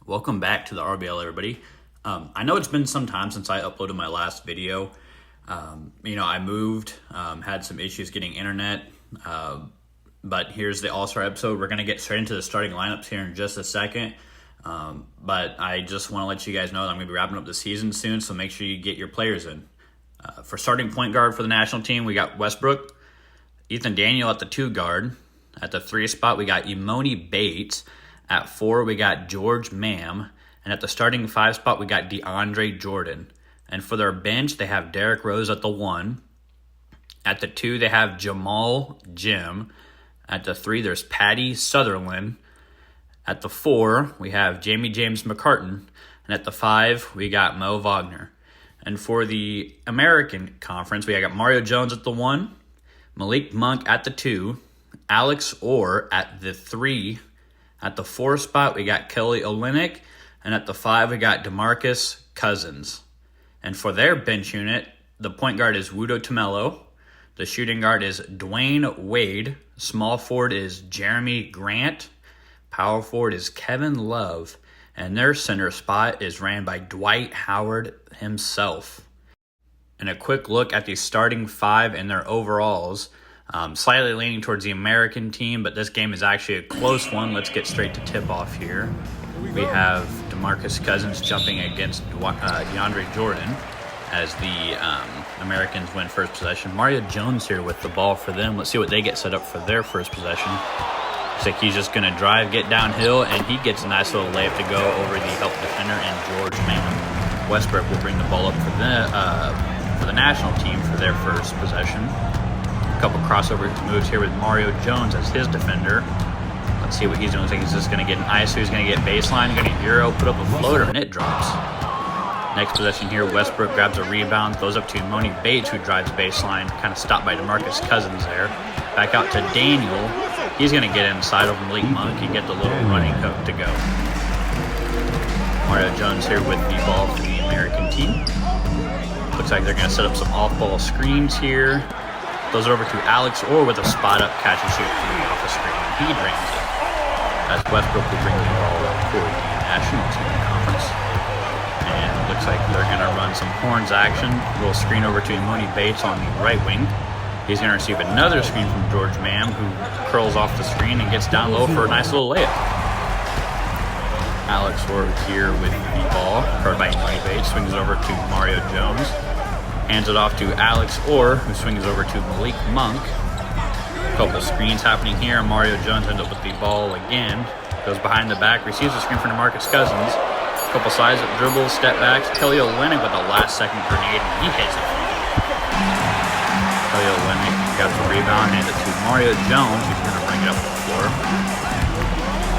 Welcome back to the RBL, everybody. I know it's been some time since I uploaded my last video. I moved, had some issues getting internet, but here's the All-Star episode. We're going to get straight into the starting lineups here in just a second, but I just want to let you guys know that I'm going to be wrapping up the season soon, so make sure you get your players in. For starting point guard for the national team, we got Westbrook, Ethan Daniel at the 2 guard. At the 3 spot, we got Emoni Bates. At 4, we got George Mam. And at the starting 5 spot, we got DeAndre Jordan. And for their bench, they have Derrick Rose at the 1. At the 2, they have Jamal Jim. At the 3, there's Patty Sutherland. At the 4, we have Jamie James McCartan. And at the 5, we got Mo Wagner. And for the American Conference, we got Mario Jones at the 1, Malik Monk at the 2, Alex Orr at the 3. At the 4 spot, we got Kelly Olynyk. And at the 5, we got DeMarcus Cousins. And for their bench unit, the point guard is Wudo Tumelo. The shooting guard is Dwayne Wade. Small forward is Jeremy Grant. Power forward is Kevin Love. And their center spot is ran by Dwight Howard himself. And a quick look at the starting 5 and their overalls. Slightly leaning towards the American team, but this game is actually a close one. Let's get straight to tip-off here. We have DeMarcus Cousins jumping against DeAndre Jordan as the Americans win first possession. Mario Jones here with the ball for them. Let's see what they get set up for their first possession. Looks like he's just going to drive, get downhill, and he gets a nice little layup to go over the help defender and George Mam. Westbrook will bring the ball up for the national team for their first possession. A couple crossover moves here with Mario Jones as his defender. Let's see what he's doing. Looks like he's just going to get an ISO. He's going to get baseline, going to Euro, put up a floater, and it drops. Next possession here, Westbrook grabs a rebound, throws up to Emoni Bates, who drives baseline, kind of stopped by DeMarcus Cousins there. Back out to Daniel. He's going to get inside of Malik Monk and get the little running hook to go. Mario Jones here with the ball for the American team. Looks like they're going to set up some off-ball screens here. Throws it over to Alex Orr with a spot-up catch and shoot three off the screen. He drains it. As Westbrook will bring the ball up for the national team conference. And it looks like they're going to run some horns action. A little screen over to Emoni Bates on the right wing. He's going to receive another screen from George Mam, who curls off the screen and gets down low for a nice little layup. Alex Orr here with the ball, covered by Emoni Bates, swings over to Mario Jones. Hands it off to Alex Orr, who swings over to Malik Monk. A couple screens happening here. Mario Jones ends up with the ball again. Goes behind the back, receives a screen from DeMarcus Cousins. A couple sides up dribbles, step backs. Kelly Olynyk with a last-second grenade, and he hits it. Kelly Olynyk got the rebound, hands it to Mario Jones, who's going to bring it up the floor.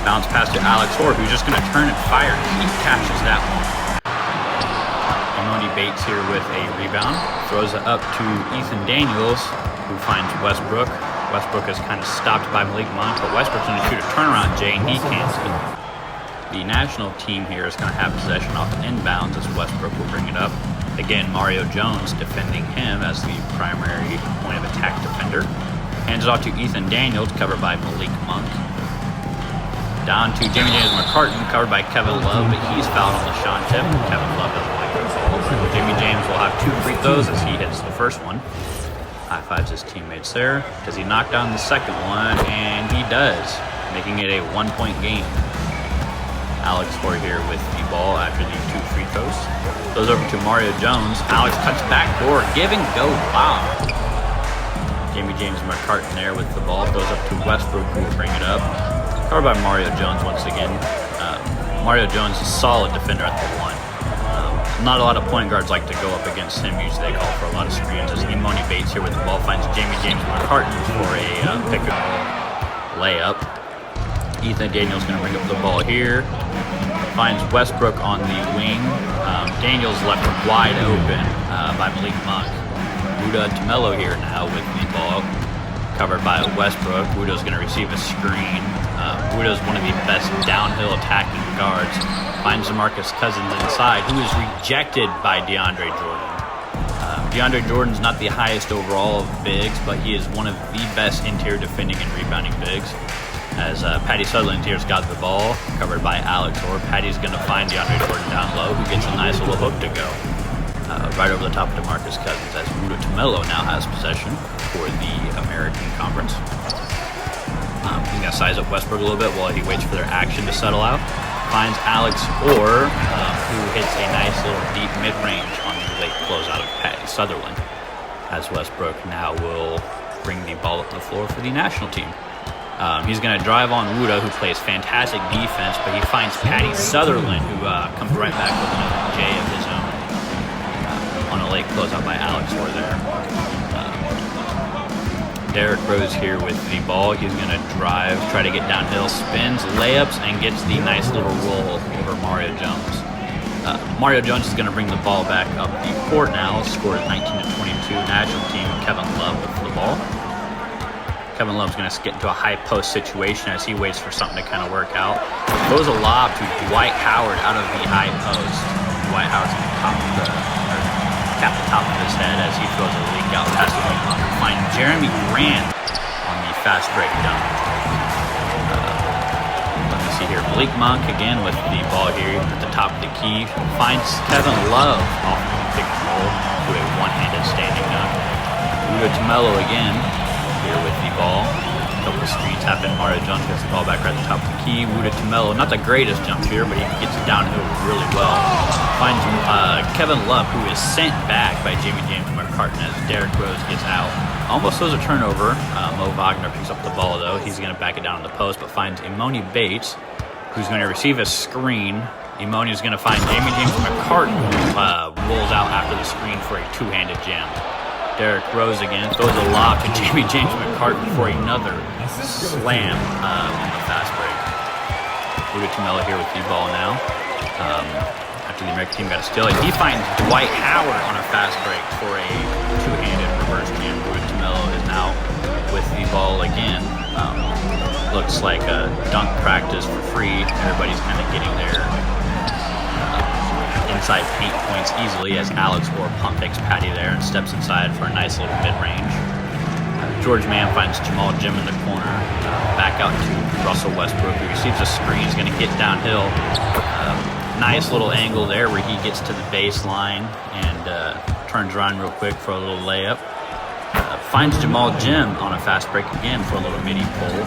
Bounce pass to Alex Orr, who's just going to turn and fire. He catches that one. Emoni Bates here with a rebound. Throws it up to Ethan Daniels, who finds Westbrook. Westbrook is kind of stopped by Malik Monk, but Westbrook's going to shoot a turnaround J, and he cancels it. The national team here is going to have possession off inbounds as Westbrook will bring it up. Again, Mario Jones defending him as the primary point of attack defender. Hands it off to Ethan Daniels, covered by Malik Monk. Down to Jamie James McCartan, covered by Kevin Love, but he's fouled on the shot tip. Kevin Love doesn't like the ball. Jamie James will have 2 free throws as he hits the first one. High-fives his teammates there. Does he knock down the second one? And he does, making it a 1-point game. Alex Orr here with the ball after the 2 free throws. Goes over to Mario Jones. Alex cuts backdoor, give and go, wow. Jamie James McCartan there with the ball. Goes up to Westbrook, who will bring it up. Covered by Mario Jones once again. Mario Jones is a solid defender at the 1. Not a lot of point guards like to go up against him. Usually they call for a lot of screens. As Emoni Bates here with the ball finds Jamie James McCartan for a pick-up layup. Ethan Daniels going to bring up the ball here. Finds Westbrook on the wing. Daniels left wide open by Malik Monk. Wudo Tumelo here now with the ball. Covered by Westbrook. Wudo's going to receive a screen. Wudo's one of the best downhill attacking guards. Finds DeMarcus Cousins inside, who is rejected by DeAndre Jordan. DeAndre Jordan's not the highest overall of bigs, but he is one of the best interior defending and rebounding bigs. As Patty Sutherland here's got the ball, covered by Alex Orr. Patty's going to find DeAndre Jordan down low, who gets a nice little hook to go. Right over the top of DeMarcus Cousins, as Rudy Tumelo now has possession for the American Conference. He's going to size up Westbrook a little bit while he waits for their action to settle out. Finds Alex Orr, who hits a nice little deep mid-range on the late closeout of Patty Sutherland. As Westbrook now will bring the ball up the floor for the national team. He's going to drive on Ruda, who plays fantastic defense, but he finds Patty Sutherland, who comes right back with another J of his own on a late closeout by Alex Orr there. Derrick Rose here with the ball. He's going to drive, try to get downhill, spins, layups, and gets the nice little roll over Mario Jones. Mario Jones is going to bring the ball back up the court now. Scores 19-22. National team, Kevin Love with the ball. Kevin Love's going to get into a high post situation as he waits for something to kind of work out. Throws a lob to Dwight Howard out of the high post. Dwight Howard's going to tap the top of his head as he throws a leak out past the wing to find Jeremy Grant on the fast break dunk. Let me see here. Malik Monk again with the ball here at the top of the key. Finds Kevin Love off of the pick and roll to a one-handed standing dunk. Rudy Tumelo again here with the ball. A couple of screens happen. Mario Jones gets the ball back right at the top of the key. Rudy Tumelo, not the greatest jump here, but he gets it downhill really well. Finds Kevin Love, who is sent back by Jamie James McCartan as Derrick Rose gets out. Almost throws a turnover. Mo Wagner picks up the ball, though. He's going to back it down in the post, but finds Imoni Bates, who's going to receive a screen. Imoni is going to find Jamie James McCartan, who rolls out after the screen for a two-handed jam. Derrick Rose again throws a lob to Jamie James McCartan for another slam on the fast break. Rudy Tumelo here with the ball now. After the American team got a steal, he finds Dwight Howard on a fast break for a two-handed reverse jam. Rudy Tumelo is now with the ball again. Looks like a dunk practice for free. Everybody's kind of getting their inside paint points easily as Alex Orr pump fakes Patty there and steps inside for a nice little mid-range. George Mann finds Jamal Jim in the corner. Back out to Russell Westbrook, who receives a screen. He's going to get downhill. Nice little angle there where he gets to the baseline and turns around real quick for a little layup. Finds Jamal Jim on a fast break again for a little midi pull.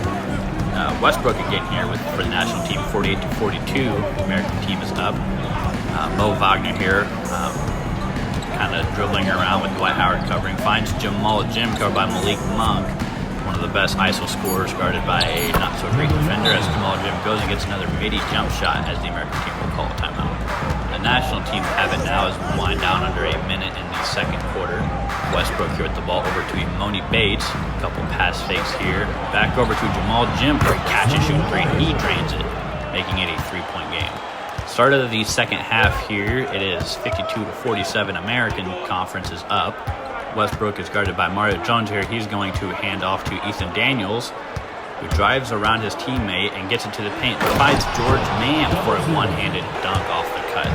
Westbrook again here for the national team, 48-42. The American team is up. Mo Wagner here, kind of dribbling around with Dwight Howard covering. Finds Jamal Jim covered by Malik Monk, one of the best ISO scorers guarded by a not-so-great defender as Jamal Jim goes and gets another midi jump shot as the American team will call a timeout. The national team have it now as we wind down under a minute in the second quarter. Westbrook here with the ball over to Imoni Bates. A couple pass fakes here. Back over to Jamal Jim for a catch-and-shoot three, and he drains it, making it a three-point game. Start of the second half here, it is 52-47. American Conference is up. Westbrook is guarded by Mario Jones here. He's going to hand off to Ethan Daniels, who drives around his teammate and gets into the paint. Finds George Mann for a one-handed dunk off the cut.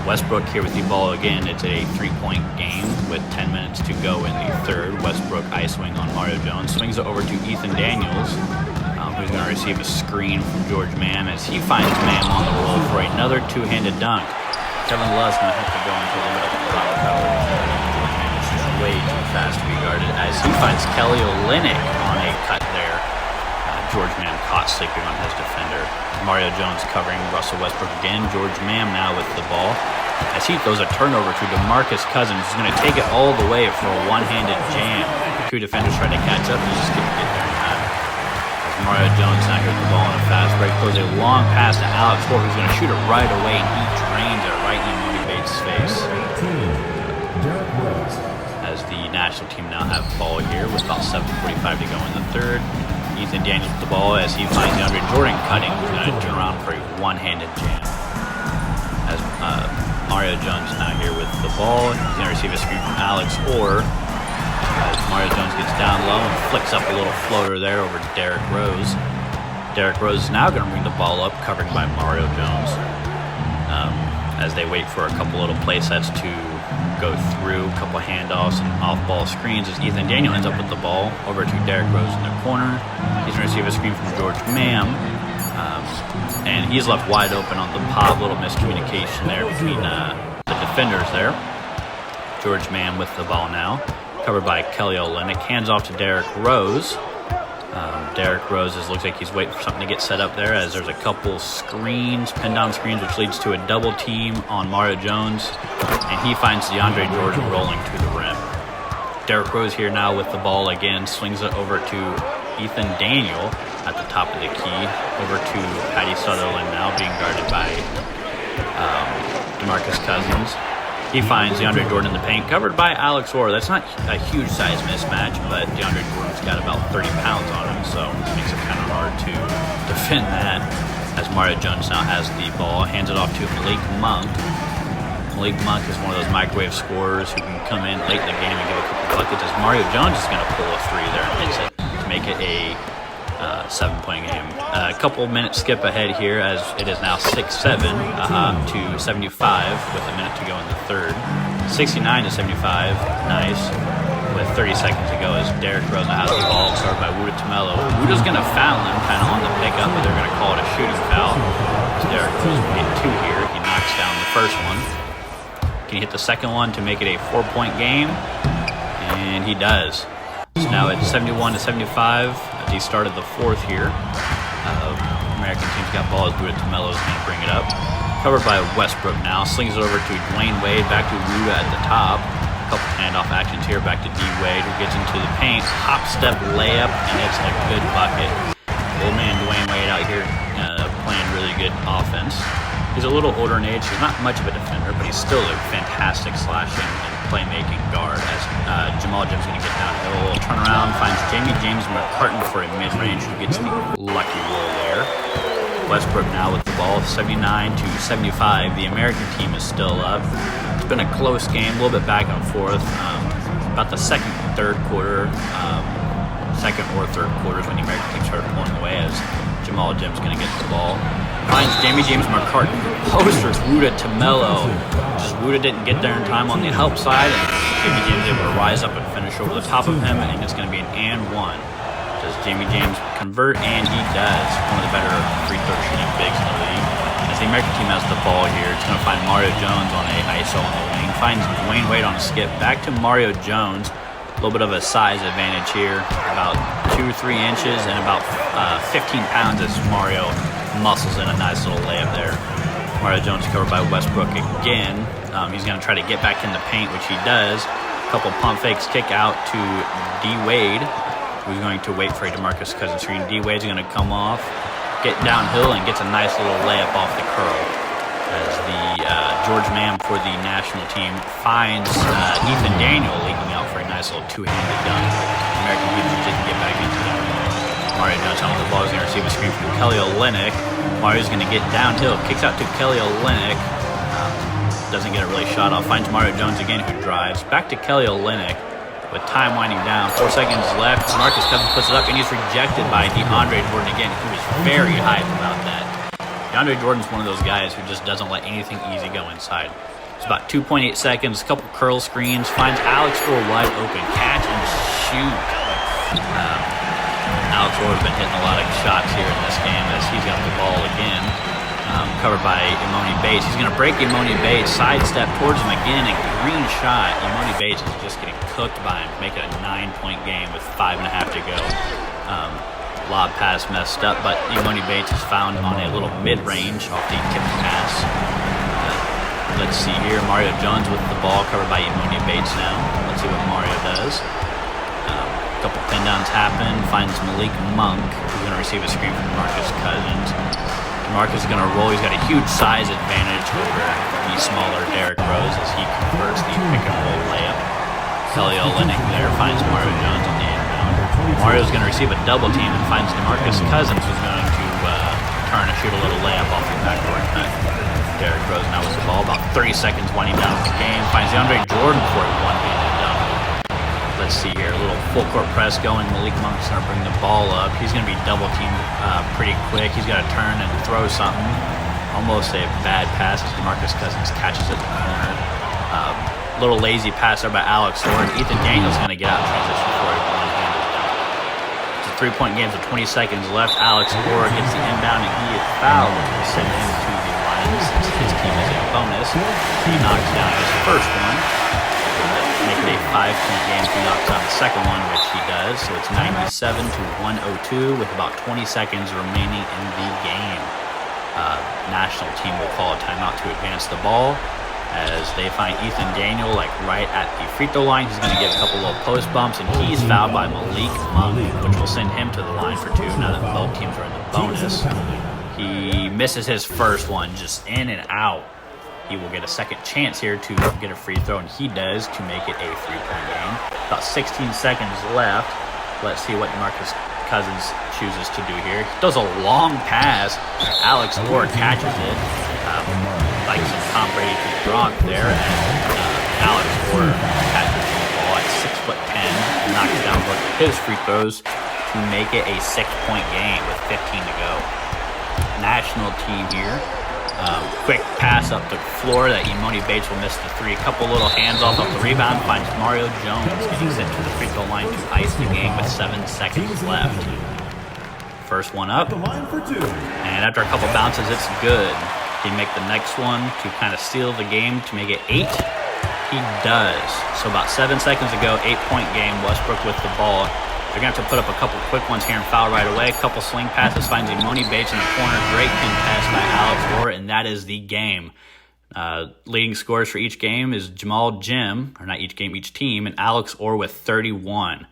Westbrook here with the ball again. It's a three-point game with 10 minutes to go in the third. Westbrook ice-swing on Mario Jones. Swings it over to Ethan Daniels, who's going to receive a screen from George Mann as he finds Mann on the roll for another two-handed dunk. Kevin Love's going to have to go into a little bit of drop coverage. It's just way too fast to be guarded as he finds Kelly Olynyk on a cut there. George Mann caught sleeping on his defender. Mario Jones covering Russell Westbrook again. George Mann now with the ball as he throws a turnover to DeMarcus Cousins, who's going to take it all the way for a one-handed jam. Two defenders trying to catch up. He just couldn't get there in time. As Mario Jones now here with the ball on a fast break, throws a long pass to Alex Orr, who's going to shoot it right away, and he drains it right in Imoni Bates' face. As the national team now have the ball here with about 7:45 to go in the third. Ethan Daniels with the ball as he finds DeAndre Jordan cutting. He's going to turn around for a one-handed jam. As Mario Jones now here with the ball. He's going to receive a screen from Alex Orr. As Mario Jones gets down low and flicks up a little floater there over to Derrick Rose. Derrick Rose is now going to bring the ball up, covering by Mario Jones. As they wait for a couple little play sets to go through. A couple handoffs and off-ball screens as Ethan Daniel ends up with the ball over to Derrick Rose in the corner. He's going to receive a screen from George Mam. And he's left wide open on the pop. Little miscommunication there between the defenders there. George Mam with the ball now. Covered by Kelly Olynyk. Hands off to Derrick Rose. Derrick Rose looks like he's waiting for something to get set up there, as there's a couple screens, pin down screens, which leads to a double team on Mario Jones, and he finds DeAndre Jordan rolling to the rim. Derrick Rose here now with the ball again, swings it over to Ethan Daniel at the top of the key, over to Patty Sutherland now, being guarded by DeMarcus Cousins. He finds DeAndre Jordan in the paint, covered by Alex Orr. That's not a huge size mismatch, but DeAndre Jordan's got about 30 pounds on him, so it makes it kind of hard to defend that. As Mario Jones now has the ball, hands it off to Malik Monk. Malik Monk is one of those microwave scorers who can come in late in the game and give a couple buckets, as Mario Jones is going to pull a three there and hits it to make it a 7-point game. A couple minutes skip ahead here, as it is now 6-7 to 75 with a minute to go in the third. 69 to 75, nice. With 30 seconds to go, as Derrick Rose has the ball, covered by Wuda Tamelo. Wuda's going to foul him kind of on the pickup, but they're going to call it a shooting foul. As Derrick Rose will get two here. He knocks down the first one. Can he hit the second one to make it a 4-point game? And he does. So now it's 71 to 75. He started the fourth here. American team's got ball as Wuda Tamelo is going to bring it up. Covered by Westbrook now. Slings it over to Dwayne Wade. Back to Wuda at the top. A couple handoff actions here. Back to D. Wade, who gets into the paint. Hop step layup, and it's a good bucket. Old man Dwayne Wade out here playing really good offense. He's a little older in age. He's not much of a defender, but he's still a fantastic slashing and playmaking guard. As Jamal Jim's going to get downhill, turn around, finds James McCartan for a mid-range, who gets the lucky roll there. Westbrook now with the ball, 79 to 75. The American team is still up. It's been a close game, a little bit back and forth. About the second or third quarters when the American team started pulling away, as Jamal Jim's going to get the ball. Finds James McCartan, posters Wuda Tamelo. Just Wuda didn't get there in time on the help side, and Jamie James able to rise up and finish over the top of him, and it's going to be an and one. Does Jamie James convert? And he does. One of the better free throw shooting bigs in the league. As the American team has the ball here, it's going to find Mario Jones on a ISO on the wing. Finds Dwayne Wade on a skip. Back to Mario Jones. A little bit of a size advantage here. About 2 or 3 inches and about 15 pounds as Mario muscles in a nice little layup there. Mario Jones covered by Westbrook again. He's going to try to get back in the paint, which he does. A couple pump fakes, kick out to D. Wade, who's going to wait for a DeMarcus Cousins screen. D. Wade's going to come off, get downhill, and gets a nice little layup off the curl. As the George Mam for the national team finds Ethan Daniel leaking out for a nice little two-handed dunk. American team didn't get back into that. Mario Jones on the ball is going to receive a screen from Kelly Olynyk. Mario's going to get downhill, kicks out to Kelly Olynyk. Doesn't get a really shot off. Finds Mario Jones again, who drives. Back to Kelly Olynyk with time winding down. 4 seconds left. Marcus Cousins puts it up, and he's rejected by DeAndre Jordan again, who is very hyped about that. DeAndre Jordan's one of those guys who just doesn't let anything easy go inside. It's about 2.8 seconds, a couple curl screens, finds Alex Orr wide open, catch and shoot. Alex Orr has been hitting a lot of shots here in this game as he's got the ball again. Covered by Imoni Bates. He's going to break Imoni Bates, sidestep towards him again, and green shot. Imoni Bates is just getting cooked by him to make it a 9-point game with 5.5 to go. Lob pass messed up, but Imoni Bates is found on a little mid-range off the tip pass. Let's see here. Mario Jones with the ball, covered by Imoni Bates now. Let's see what Mario does. A couple pin downs happen. Finds Malik Monk, who's going to receive a screen from DeMarcus Cousins. DeMarcus is going to roll. He's got a huge size advantage over the smaller Derrick Rose as he converts the pick-and-roll layup. Kelly Olynyk there finds Mario Jones on the inbound. Mario's going to receive a double team and finds DeMarcus Cousins, who's going to turn and shoot a little layup off the backboard cut. Derrick Rose now with the ball, about 30 seconds winding down the game. Finds DeAndre Jordan for a one-handed dunk. Let's see here, a little full court press going. Malik Monk's going to bring the ball up. He's going to be double teamed pretty quick. He's got to turn and throw something. Almost a bad pass as DeMarcus Cousins catches it in the corner. Little lazy pass there by Alex Orr. Ethan Daniels going to get out in transition for a one-handed dunk. It's a three-point game with 20 seconds left. Alex Orr gets the inbound, and he is fouled, which will send him to the line since his team is in bonus. He knocks down his first one, making a 5-point game. He knocks down the second one, which he does. So it's 97 to 102 with about 20 seconds remaining in the game. National team will call a timeout to advance the ball, as they find Ethan Daniel right at the free throw line. He's going to give a couple little post bumps, and he's fouled by Malik Monk, which will send him to the line for two now that both teams are in the bonus. He misses his first one, just in and out. He will get a second chance here to get a free throw, and he does, to make it a 3-point game. About 16 seconds left. Let's see what Marcus Cousins chooses to do here. He does a long pass. Alex Orr catches it. Like some Tom Brady to Gronk there. And Alex Orr catches the ball at 6'10", and knocks down both of his free throws to make it a 6-point game with 15 to go. National team here. Quick pass up the floor that Imoni Bates will miss the three. Couple little hands off the rebound. Finds Mario Jones getting sent to the free throw line to ice the game with 7 seconds left. First one up. And after a couple bounces, it's good. He make the next one to kind of seal the game to make it 8. He does. So about 7 seconds ago, 8-point game. Westbrook with the ball. They're going to have to put up a couple quick ones here and foul right away. A couple sling passes, finds Imoni Bates in the corner. Great contest by Alex Orr, and that is the game. Leading scorers for each game is Jamal Jim, or not each game, each team, and Alex Orr with 31.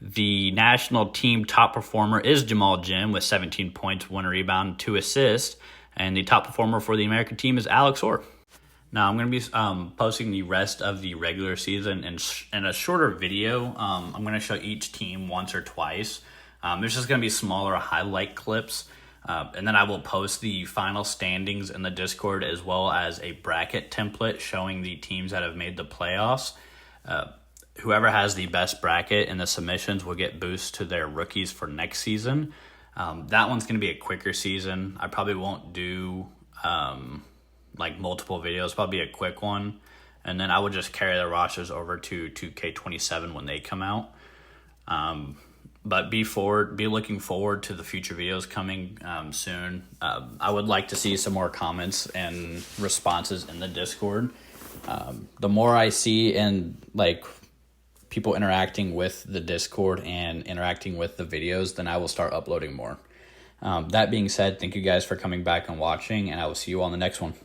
The national team top performer is Jamal Jim with 17 points, 1 rebound, 2 assists. And the top performer for the American team is Alex Orr. Now, I'm going to be posting the rest of the regular season in a shorter video. I'm going to show each team once or twice. There's just going to be smaller highlight clips. And then I will post the final standings in the Discord, as well as a bracket template showing the teams that have made the playoffs. Whoever has the best bracket in the submissions will get boosts to their rookies for next season. That one's going to be a quicker season. I probably won't do multiple videos, probably a quick one, and then I would just carry the rosters over to 2K27 when they come out. But be looking forward to the future videos coming soon. I would like to see some more comments and responses in the Discord. The more I see and people interacting with the Discord and interacting with the videos, then I will start uploading more. That being said, thank you guys for coming back and watching, and I will see you on the next one.